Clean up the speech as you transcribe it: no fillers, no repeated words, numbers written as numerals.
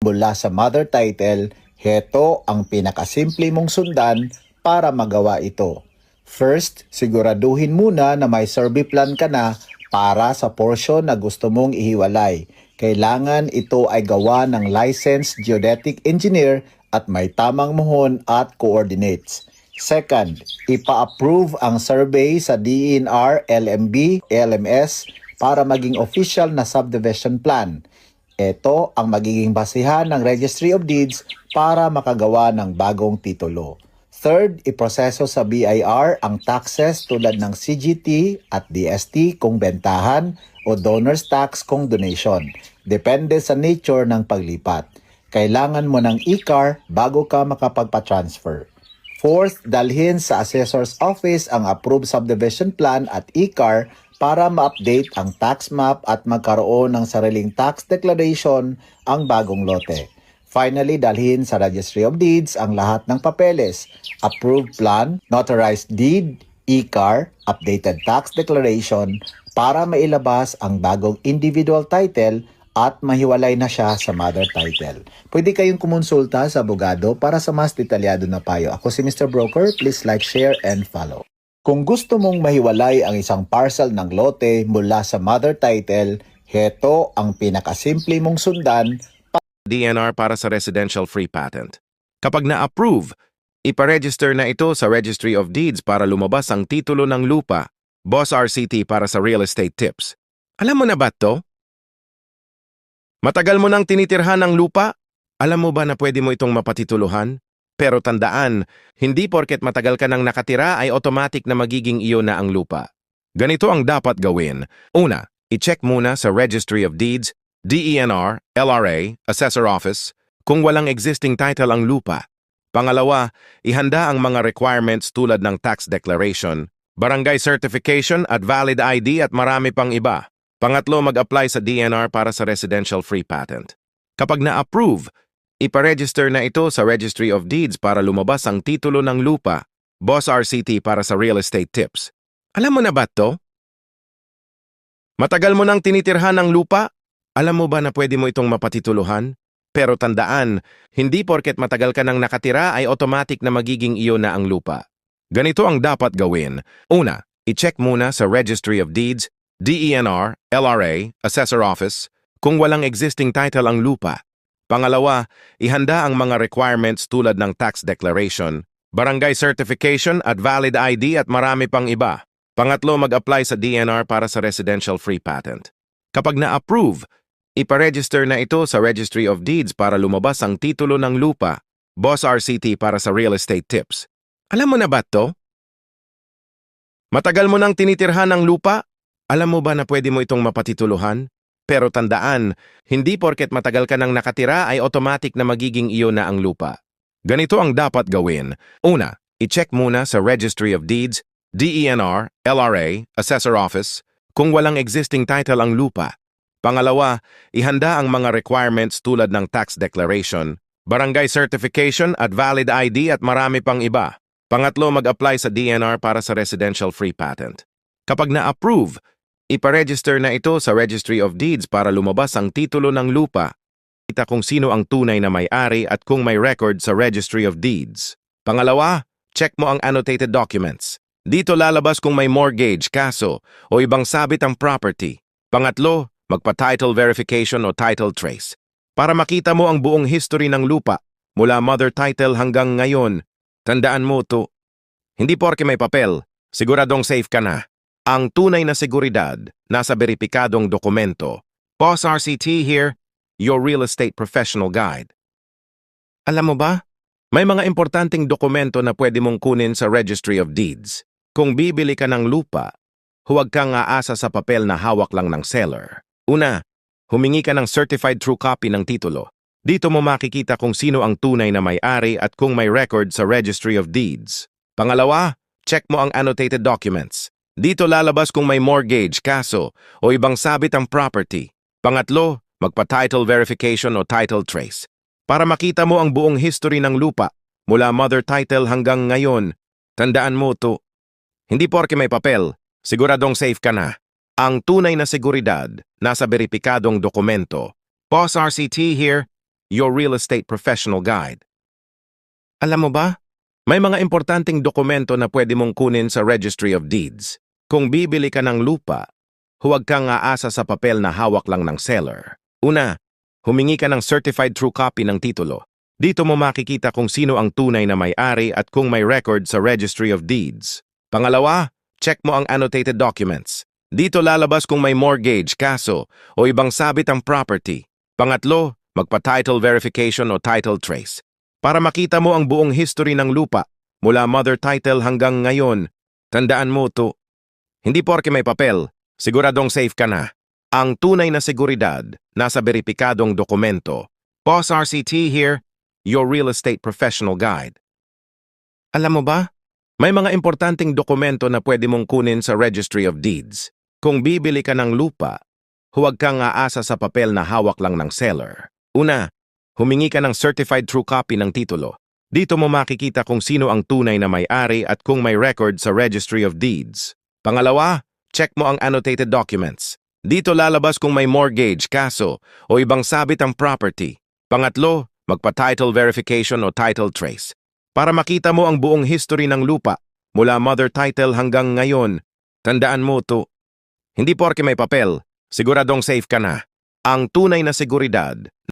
mula sa mother title, heto ang pinakasimple mong sundan para magawa ito. First, siguraduhin muna na may survey plan ka na para sa portion na gusto mong ihiwalay. Kailangan ito ay gawa ng licensed geodetic engineer at may tamang muhon at coordinates. Second, ipa-approve ang survey sa DENR, LMB, LMS para maging official na subdivision plan. Ito ang magiging basihan ng Registry of Deeds para makagawa ng bagong titulo. Third, iproseso sa BIR ang taxes tulad ng CGT at DST kung bentahan o donor's tax kung donation. Depende sa nature ng paglipat. Kailangan mo ng e-car bago ka makapagpa-transfer. Fourth, dalhin sa Assessor's Office ang approved subdivision plan at e-car para ma-update ang tax map at magkaroon ng sariling tax declaration ang bagong lote. Finally, dalhin sa Registry of Deeds ang lahat ng papeles, approved plan, notarized deed, e-car, updated tax declaration para mailabas ang bagong individual title at mahiwalay na siya sa mother title. Pwede kayong kumonsulta sa abogado para sa mas detalyado na payo. Ako si Mr. Broker, please like, share, and follow. Kung gusto mong mahiwalay ang isang parcel ng lote mula sa mother title, heto ang pinakasimple mong sundan. DNR para sa residential free patent. Kapag na-approve, iparegister na ito sa Registry of Deeds para lumabas ang titulo ng lupa. Boss RCT para sa real estate tips. Alam mo na ba to? Matagal mo nang tinitirhan ng lupa? Alam mo ba na pwede mo itong mapatituluhan? Pero tandaan, hindi porket matagal ka nang nakatira ay automatic na magiging iyo na ang lupa. Ganito ang dapat gawin. Una, i-check muna sa Registry of Deeds, DENR, LRA, Assessor Office, kung walang existing title ang lupa. Pangalawa, ihanda ang mga requirements tulad ng tax declaration, barangay certification at valid ID at marami pang iba. Pangatlo, mag-apply sa DNR para sa residential free patent. Kapag na-approve, iparegister na ito sa Registry of Deeds para lumabas ang titulo ng lupa. Boss RCT para sa real estate tips. Alam mo na ba to? Matagal mo nang tinitirhan ng lupa? Alam mo ba na pwede mo itong mapatituluhan? Pero tandaan, hindi porket matagal ka nang nakatira ay automatic na magiging iyo na ang lupa. Ganito ang dapat gawin. Una, i-check muna sa Registry of Deeds, DENR, LRA, Assessor Office, kung walang existing title ang lupa. Pangalawa, ihanda ang mga requirements tulad ng tax declaration, barangay certification at valid ID at marami pang iba. Pangatlo, mag-apply sa DNR para sa residential free patent. Kapag na-approve, iparegister na ito sa Registry of Deeds para lumabas ang titulo ng lupa. Boss RCT para sa real estate tips. Alam mo na ba to? Matagal mo nang tinitirhan ng lupa? Alam mo ba na pwede mo itong mapatituluhan? Pero tandaan, hindi porket matagal ka nang nakatira ay automatic na magiging iyo na ang lupa. Ganito ang dapat gawin. Una, i-check muna sa Registry of Deeds, DENR, LRA, Assessor Office, kung walang existing title ang lupa. Pangalawa, ihanda ang mga requirements tulad ng tax declaration, barangay certification at valid ID at marami pang iba. Pangatlo, mag-apply sa DNR para sa residential free patent. Kapag na-approve, iparegister na ito sa Registry of Deeds para lumabas ang titulo ng lupa. Kita kung sino ang tunay na may-ari at kung may record sa Registry of Deeds. Pangalawa, check mo ang annotated documents. Dito lalabas kung may mortgage, kaso, o ibang sabit ang property. Pangatlo, magpa-title verification o title trace. Para makita mo ang buong history ng lupa, mula mother title hanggang ngayon. Tandaan mo to, hindi porke may papel, siguradong safe ka na. Ang tunay na seguridad, nasa beripikadong dokumento. Boss RCT here, your real estate professional guide. Alam mo ba? May mga importanteng dokumento na pwede mong kunin sa Registry of Deeds. Kung bibili ka ng lupa, huwag kang aasa sa papel na hawak lang ng seller. Una, humingi ka ng certified true copy ng titulo. Dito mo makikita kung sino ang tunay na may-ari at kung may record sa Registry of Deeds. Pangalawa, check mo ang annotated documents. Dito lalabas kung may mortgage, kaso, o ibang sabit ang property. Pangatlo, magpa-title verification o title trace. Para makita mo ang buong history ng lupa, mula mother title hanggang ngayon. Tandaan mo to, hindi porke may papel, siguradong safe ka na. Ang tunay na seguridad, nasa beripikadong dokumento. Boss RCT here, your real estate professional guide. Alam mo ba? May mga importanteng dokumento na pwede mong kunin sa Registry of Deeds. Kung bibili ka ng lupa, huwag kang aasa sa papel na hawak lang ng seller. Una, humingi ka ng certified true copy ng titulo. Dito mo makikita kung sino ang tunay na may-ari at kung may record sa Registry of Deeds. Pangalawa, check mo ang annotated documents. Dito lalabas kung may mortgage, kaso, o ibang sabit ang property. Pangatlo, magpa-title verification o title trace. Para makita mo ang buong history ng lupa, mula mother title hanggang ngayon, tandaan mo to. Hindi porke may papel, siguradong safe ka na. Ang tunay na seguridad, nasa beripikadong dokumento. Boss RCT here, your real estate professional guide. Alam mo ba? May mga importanteng dokumento na pwede mong kunin sa Registry of Deeds. Kung bibili ka ng lupa, huwag kang aasa sa papel na hawak lang ng seller. Una, humingi ka ng certified true copy ng titulo. Dito mo makikita kung sino ang tunay na may-ari at kung may record sa Registry of Deeds. Pangalawa, check mo ang annotated documents. Dito lalabas kung may mortgage, kaso, o ibang sabit ang property. Pangatlo, magpa-title verification o title trace. Para makita mo ang buong history ng lupa, mula mother title hanggang ngayon, tandaan mo to. Hindi porke may papel, siguradong safe ka na. Ang tunay na seguridad,